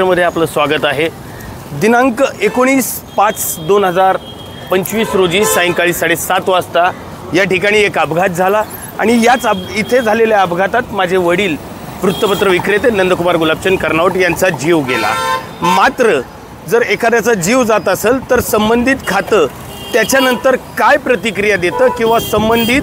मध्ये आपलं स्वागत आहे। दिनांक 19/5/2025 रोजी सायंकाळी 7:30 वाजता या ठिकाणी एक अपघात झाला आणि याच इथे झालेल्या अपघातात माझे वडील वृत्तपत्र विक्रेते नंदकुमार गुलाबचंद कर्नावट यांचा जीव गेला। मात्र जर एखाद्याचा जीव जात असेल तर संबंधित खातं त्याच्यानंतर काय प्रतिक्रिया देतं किंवा संबंधित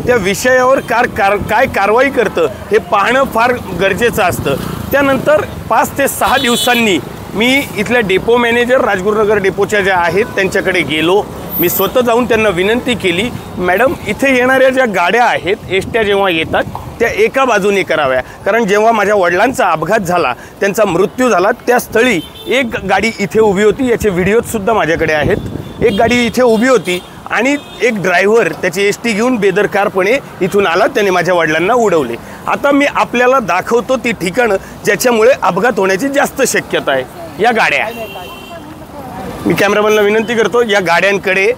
त्या विषयावर काय कारवाई करतं हे पाहणं फार गरजेचं असतं। त्यानंतर 5 ते 6 दिवसांनी मी इथल्या डेपो मॅनेजर राजगुरुनगर डेपोच्या ज्या आहेत त्यांच्याकडे गेलो। मी स्वतः जाऊन त्यांना विनंती केली, मॅडम इथे येणाऱ्या ज्या गाड्या आहेत एसट्या जेव्हा येतात त्या एका बाजूने कराव्या, कारण जेव्हा माझ्या वडिलांचा अपघात झाला त्यांचा मृत्यू झाला त्या स्थळी एक गाडी इथे उभी होती, याचे व्हिडिओसुद्धा माझ्याकडे आहेत। एक गाडी इथे उभी होती आणि एक ड्रायव्हर त्याची एसटी घेऊन बेदरकारपणे इथून आला, त्याने माझ्या वडिलांना उडवले। आता मी आपल्याला दाखवतो ती ठिकाणं ज्याच्यामुळे अपघात होण्याची जास्त शक्यता आहे। या गाड्या, मी कॅमेरामॅनला विनंती करतो या गाड्यांकडे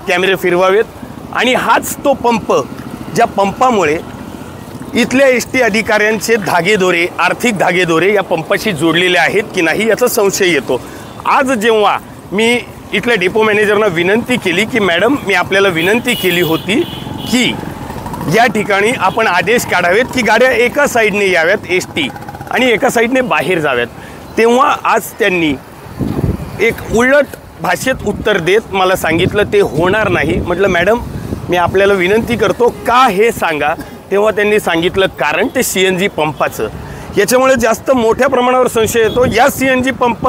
कॅमेरे फिरवावेत आणि हाच तो पंप ज्या पंपामुळे इथल्या एसटी अधिकाऱ्यांचे धागेदोरे, आर्थिक धागेदोरे या पंपाशी जोडलेले आहेत की नाही याचा संशय येतो। आज जेव्हा मी इथल्या डेपो मॅनेजरना विनंती केली की मॅडम मी आपल्याला विनंती केली होती की या ठिकाणी आपण आदेश काढावेत की गाड्या एका साईडने याव्यात एसटी आणि एका साईडने बाहेर जाव्यात, तेव्हा आज त्यांनी एक उलट भाषेत उत्तर देत मला सांगितलं ते होणार नाही। म्हटलं मॅडम मी आपल्याला विनंती करतो का हे सांगा। तेव्हा त्यांनी सांगितलं कारण ते CNG पंपाचं, याच्यामुळे जास्त मोठ्या प्रमाणावर संशय येतो या CNG पंप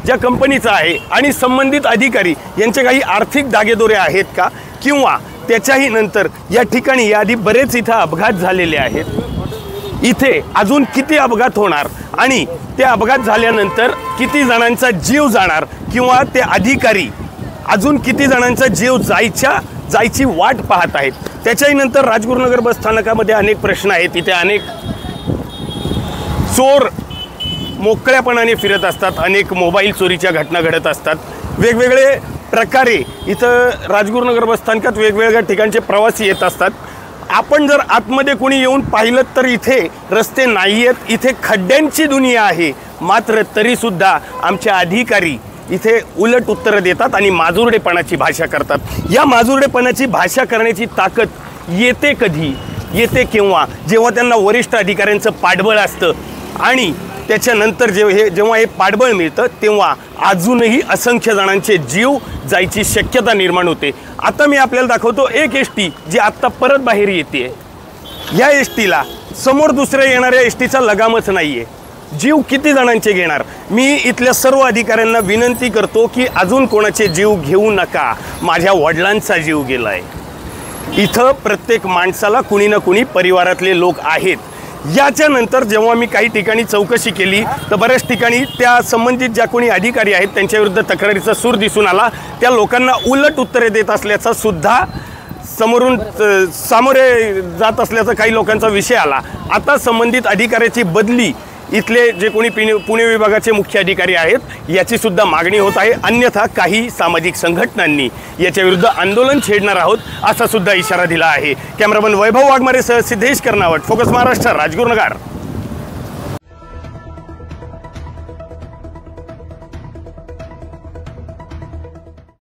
ज्या कंपनीचा आहे आणि संबंधित अधिकारी यांचे काही आर्थिक दागेदोरे आहेत का, किंवा त्याच्याही नंतर या ठिकाणी याआधी बरेच इथं अपघात झालेले आहेत, इथे अजून किती अपघात होणार आणि ते अपघात झाल्यानंतर किती जणांचा जीव जाणार किंवा ते अधिकारी अजून किती जणांचा जीव जायची वाट पाहत आहेत। त्याच्याही नंतर राजगुरुनगर बस स्थानकामध्ये अनेक प्रश्न आहेत, इथे अनेक चोर मोकळ्यापणाने फिरत असतात, अनेक मोबाईल चोरीच्या घटना घडत असतात, वेगवेगळे प्रकारे इथं राजगुरुनगर बस स्थानकात वेगवेगळ्या ठिकाणचे प्रवासी येत असतात। आपण जर आतमध्ये कोणी येऊन पाहिलं तर इथे रस्ते नाही आहेत, इथे खड्ड्यांची दुनिया आहे, मात्र तरीसुद्धा आमचे अधिकारी इथे उलट उत्तरं देतात आणि माजुरडेपणाची भाषा करतात। या माजुरडेपणाची भाषा करण्याची ताकद येते कधी, येते केव्हा, जेव्हा त्यांना वरिष्ठ अधिकाऱ्यांचं पाठबळ असतं आणि त्याच्यानंतर जेव्हा हे पाठबळ मिळतं तेव्हा अजूनही असंख्य जणांचे जीव जायची शक्यता निर्माण होते। आता मी आपल्याला दाखवतो एक एसटी जी आत्ता परत बाहेर येते, या एसटीला समोर दुसऱ्या येणाऱ्या एसटीचा लगामच नाही आहे, जीव किती जणांचे घेणार। मी इथल्या सर्व अधिकाऱ्यांना विनंती करतो की अजून कोणाचे जीव घेऊ नका, माझ्या वडिलांचा जीव गेलाय। इथं प्रत्येक माणसाला कुणी ना कुणी परिवारातले लोक आहेत। याच्यानंतर जेव्हा मी काही ठिकाणी चौकशी केली तर बऱ्याच ठिकाणी त्या संबंधित ज्या कोणी अधिकारी आहेत त्यांच्याविरुद्ध तक्रारीचा सूर दिसून आला, त्या लोकांना उलट उत्तरे देत असल्याचा सुद्धा सामोरे जात असल्याचा काही लोकांचा विषय आला। आता संबंधित अधिकाऱ्याची बदली इथले जे कोणी पुणे विभागाचे मुख्य अधिकारी आहेत याची सुद्धा मागणी होत आहे, अन्यथा काही सामाजिक संघटनांनी याच्या विरुद्ध आंदोलन छेडणार आहोत असा सुद्धा इशारा दिला आहे। कॅमेरामन वैभव वाघमारेसह सिद्धेश कर्नावट, फोकस महाराष्ट्र, राजगुरुनगर।